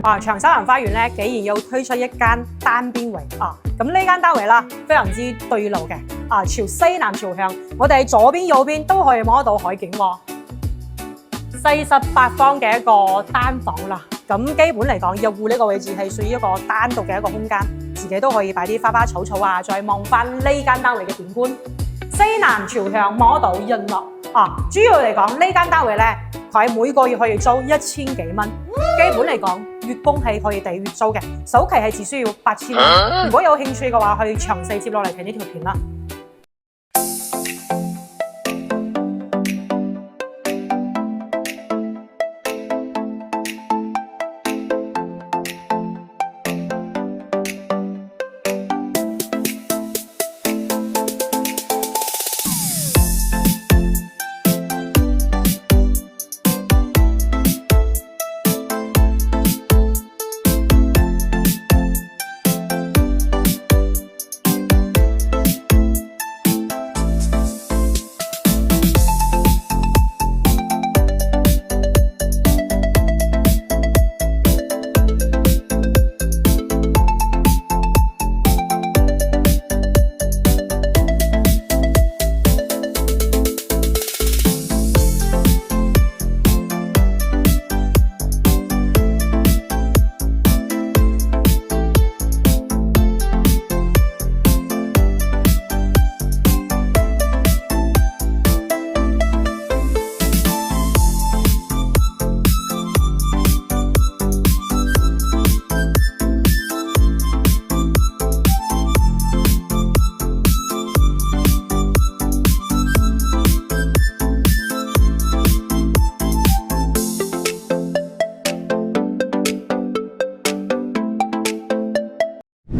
長沙灣花園咧，竟然要推出一間單邊圍咁呢間單圍啦，非常之對路嘅朝西南朝向，我哋左邊右邊都可以摸到海景喎。48方嘅一個單房啦，咁基本嚟講，入戶呢個位置係屬於一個單獨嘅一個空間，自己都可以擺啲花花草草啊，再望翻呢間單位嘅景觀。西南朝向摸到日落主要嚟講呢間單位咧，佢每個月可以租1000幾蚊，基本嚟講月供係可以抵月租嘅，首期係只需要8000蚊。如果有興趣嘅話，可以詳細接落嚟睇呢條片啦。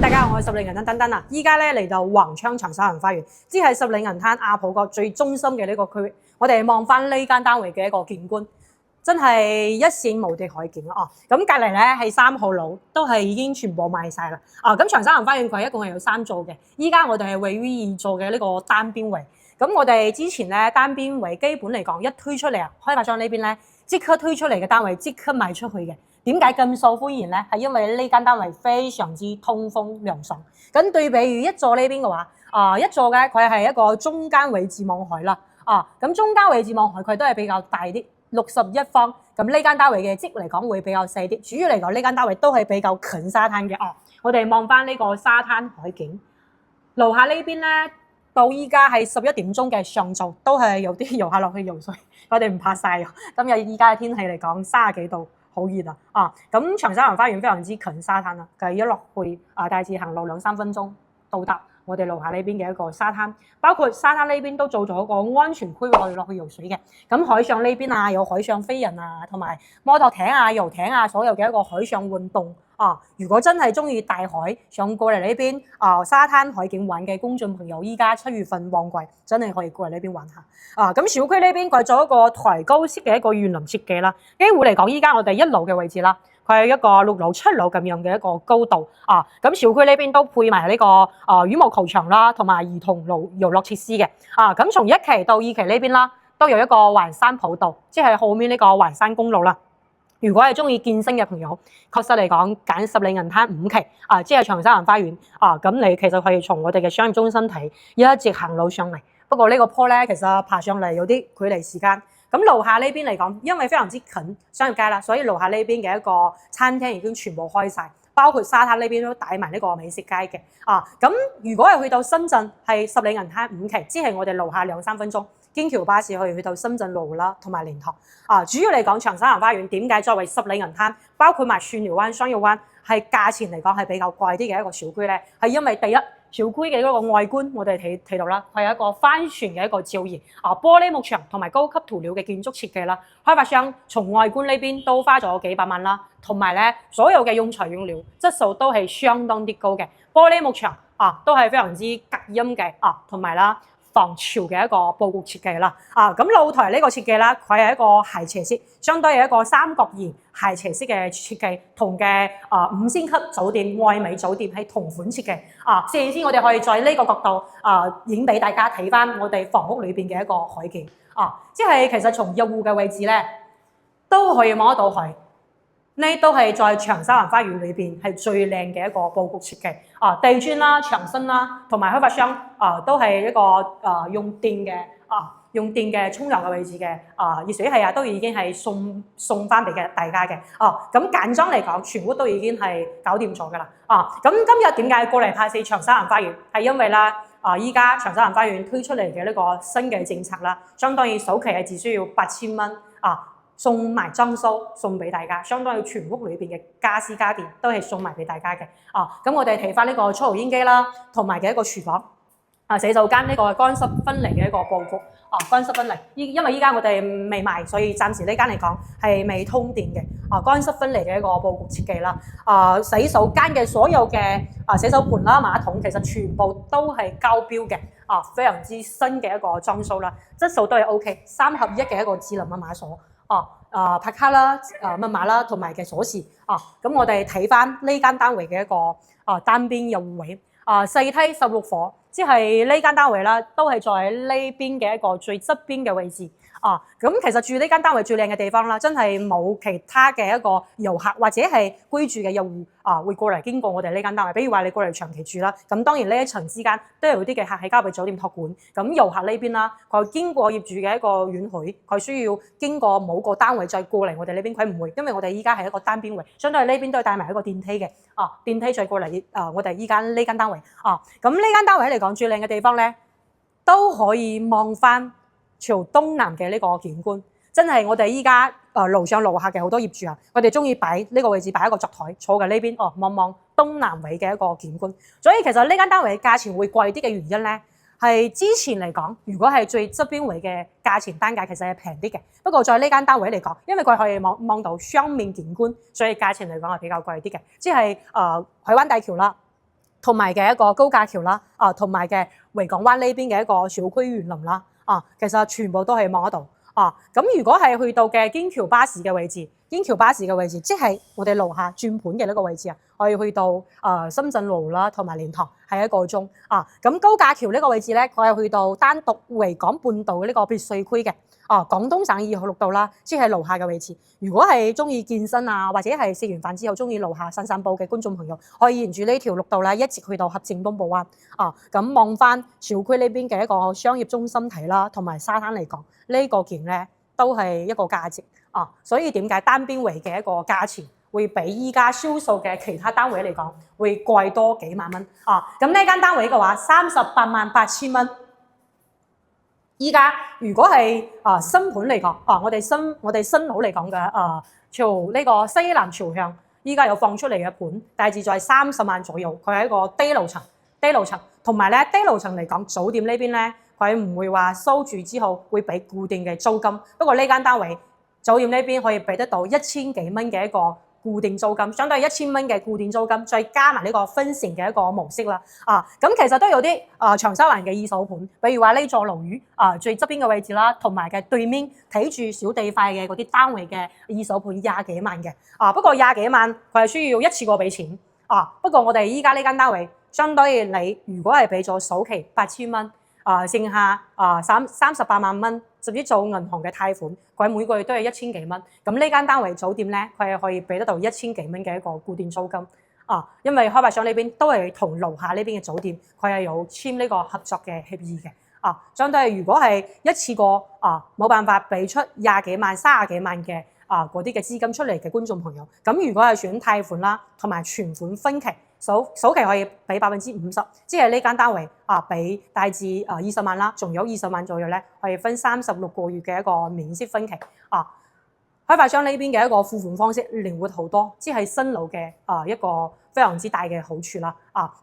大家好，我係十里銀灘登登啊！依家咧嚟到橫昌長沙灣花園，即係十里銀灘亞普角最中心嘅呢個區域。我哋望翻呢間單位嘅一個景觀，真係一線無敵海景啊！咁隔離咧係3號樓，都係已經全部賣晒啦。咁長沙灣花園佢一共係有3座嘅，依家我哋係位於2座嘅呢個單邊圍。咁我哋之前咧單邊圍基本嚟講一推出嚟開發商呢邊咧即刻推出嚟嘅單位即刻賣出去嘅。點解咁受歡迎咧？係因為呢間單位非常之通風涼爽。咁對比於一座呢邊嘅話，一座嘅佢係一個中間位置望海啦。咁中間位置望海佢都係比較大啲，61方。咁呢間單位嘅積嚟講會比較細啲。主要嚟講呢間單位都係比較近沙灘嘅。我哋望翻呢個沙灘海景，樓下呢邊咧到依家係11點鐘嘅上晝，都係有啲遊客落去游水。我哋唔怕曬。今日依家嘅天氣嚟講30幾度。好熱咁長沙灣花園非常之近沙灘啦，佢一落去大致行路2-3分鐘到達我哋樓下呢邊嘅一個沙灘，包括沙灘呢邊都做咗一個安全區，我哋落去游水嘅。咁海上呢邊有海上飛人同埋摩托艇遊艇所有嘅一個海上運動。如果真係中意大海，想過嚟呢邊沙灘海景玩嘅公眾朋友，依家7月份旺季，真係可以過嚟呢邊玩下。咁小區呢邊佢做一個抬高式嘅一個園林設計啦。機會嚟講，依家我哋1樓嘅位置啦，佢係一個6樓、7樓咁樣嘅一個高度。咁小區呢邊都配埋呢個羽毛球場啦，同埋兒童遊樂設施嘅。咁從1期到2期呢邊啦，都有一個環山跑道，即係後面呢個環山公路啦。如果係中意健身嘅朋友，確實嚟講揀十里銀灘5期即係長沙灣花園咁你其實可以從我哋嘅商業中心睇，一直行路上嚟。不過呢個坡咧，其實爬上嚟有啲距離時間。咁樓下呢邊嚟講，因為非常之近商業街啦，所以樓下呢邊嘅一個餐廳已經全部開晒，包括沙灘呢邊都帶埋呢個美食街嘅。咁如果係去到深圳，係十里銀灘5期，即係我哋樓下2-3分鐘。京橋巴士可以去到深圳路啦，同埋蓮塘。主要嚟講，長沙灣花園點解作為十里銀灘，包括埋蒜寮灣、雙耀灣，係價錢嚟講係比較貴啲嘅一個小區咧？係因為第一，小區嘅嗰個外觀，我哋睇到啦，係一個帆船嘅一個造型，玻璃幕牆同埋高級塗料嘅建築設計啦。開發商從外觀呢邊都花咗幾百萬啦，同埋咧所有嘅用材用料質素都係相當啲高嘅，玻璃幕牆都係非常之隔音嘅同埋啦。防潮嘅一個佈局設計啦，咁露台呢個設計啦，佢係一個斜斜式，相對係一個三角形斜斜式嘅設計，同嘅5星級酒店、愛美酒店係同款設計。攝影師我哋可以在呢個角度影俾大家睇翻我哋房屋裏邊嘅一個海景，即係其實從入戶嘅位置咧都可以摸得到海。呢都係在長沙灣花園裏邊係最靚嘅一個佈局設計地磚啦、牆身啦，同埋開發商都係一個用電嘅沖涼嘅位置嘅熱水器都已經係送翻俾大家嘅咁簡裝嚟講，全部都已經係搞掂咗㗎啦咁今日點解過嚟拍攝長沙灣花園？係因為啦依家長沙灣花園推出嚟嘅呢個新嘅政策啦，相當於首期係只需要8000蚊送埋裝修送俾大家，相當於全屋裏邊嘅家私家電都係送埋俾大家嘅咁我哋睇翻呢個抽油煙機啦，同埋嘅一個廚房洗手間呢個乾濕分離嘅一個佈局乾濕分離，因為依家我哋未賣，所以暫時呢間嚟講係未通電嘅乾濕分離嘅一個佈局設計啦洗手間嘅所有嘅洗手盆啦、馬桶其實全部都係交標嘅非常之新嘅一個裝修啦，質素都係 OK， 3合1嘅一個智能密碼鎖拍卡啦、密碼啦，同埋嘅鎖匙咁我哋睇翻呢間單位嘅一個單邊入戶位細梯16伙，即係呢間單位啦，都係在呢邊嘅一個最側邊嘅位置咁其實住呢間單位最靚嘅地方啦，真係冇其他嘅一個遊客或者係居住嘅遊戶會過嚟經過我哋呢間單位。比如話你過嚟長期住啦，咁當然呢一層之間都有啲嘅客係交俾酒店託管。咁遊客呢邊啦，佢經過業主嘅一個允許，佢需要經過某個單位再過嚟我哋呢邊，佢唔會，因為我哋依家係一個單邊位，相對呢邊都係帶埋一個電梯嘅電梯再過嚟我哋依間呢間單位咁呢間單位嚟講最靚嘅地方咧，都可以望翻朝東南嘅呢個景觀，真係我哋依家樓上樓下嘅好多業主我哋中意擺呢個位置擺一個座台坐嘅呢邊望望東南位嘅一個景觀。所以其實呢間單位嘅價錢會貴啲嘅原因咧，係之前嚟講，如果係最側邊位嘅價錢單價其實係平啲嘅。不過在呢間單位嚟講，因為佢可以望到雙面景觀，所以價錢嚟講係比較貴啲嘅。即係海灣大橋啦，同埋嘅一個高架橋啦，同埋嘅維港灣呢邊嘅一個小區園林啦，其實全部都係望得到。咁如果係去到嘅堅橋巴士嘅位置，即係我哋樓下轉盤嘅呢個位置可以去到深圳路啦，同埋蓮塘係1個鐘。咁高架橋呢個位置咧，佢係去到單獨維港半島呢個別墅區嘅。廣東省2號綠道啦，即係樓下嘅位置。如果係中意健身或者係食完飯之後中意樓下散步嘅觀眾朋友，可以沿住呢條綠道啦，一直去到合正東部灣。咁望翻小區呢邊嘅一個商業中心體啦，同埋沙灘嚟講，呢個件咧都係一個價值所以點解單邊圍嘅一個價錢會比依家銷售嘅其他單位嚟講會貴多幾萬蚊咁呢間單位嘅話，388000蚊。依家如果係新盤嚟講我哋新樓嚟講嘅朝呢個西南朝向，依家有放出嚟嘅盤，大致在30萬左右。佢係一個低樓層，同埋咧低樓層嚟講，酒店呢邊咧佢唔會話收住之後會俾固定嘅租金。不過呢間單位酒店呢邊可以俾得到1000幾蚊嘅一個固定租金，相當於1000蚊嘅固定租金，再加埋呢個分成嘅一個模式啦。咁其實都有啲長沙灣嘅二手盤，比如話呢座樓宇最側邊嘅位置啦，同埋嘅對面睇住小地塊嘅嗰啲單位嘅二手盤20幾萬嘅。不過20幾萬佢係需要一次過俾錢。不過我哋依家呢間單位，相當於你如果係俾咗首期8000蚊。剩下38萬蚊，甚至做銀行嘅貸款，佢每個月都係1000幾蚊。咁呢間單位酒店咧，佢係可以俾得到1000幾蚊嘅一個固定租金。因為開發商呢邊都係同樓下呢邊嘅酒店，佢係有簽呢個合作嘅協議嘅。相對如果係一次過冇辦法俾出20幾萬、30幾萬嘅嗰啲嘅資金出嚟嘅觀眾朋友，咁如果係選貸款啦，同埋全款分期。首期可以俾50%，即係呢間單位俾大致20萬啦，仲有20萬左右咧，可以分36個月嘅一個免息分期。開發商呢邊嘅一個付款方式靈活好多，即係新樓嘅一個非常之大嘅好處啦。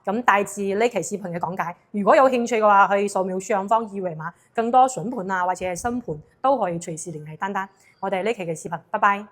咁大致呢期視頻嘅講解，如果有興趣嘅話，可以掃描上方二維碼，更多筍盤或者係新盤都可以隨時聯繫丹丹。我哋呢期嘅視頻，拜拜。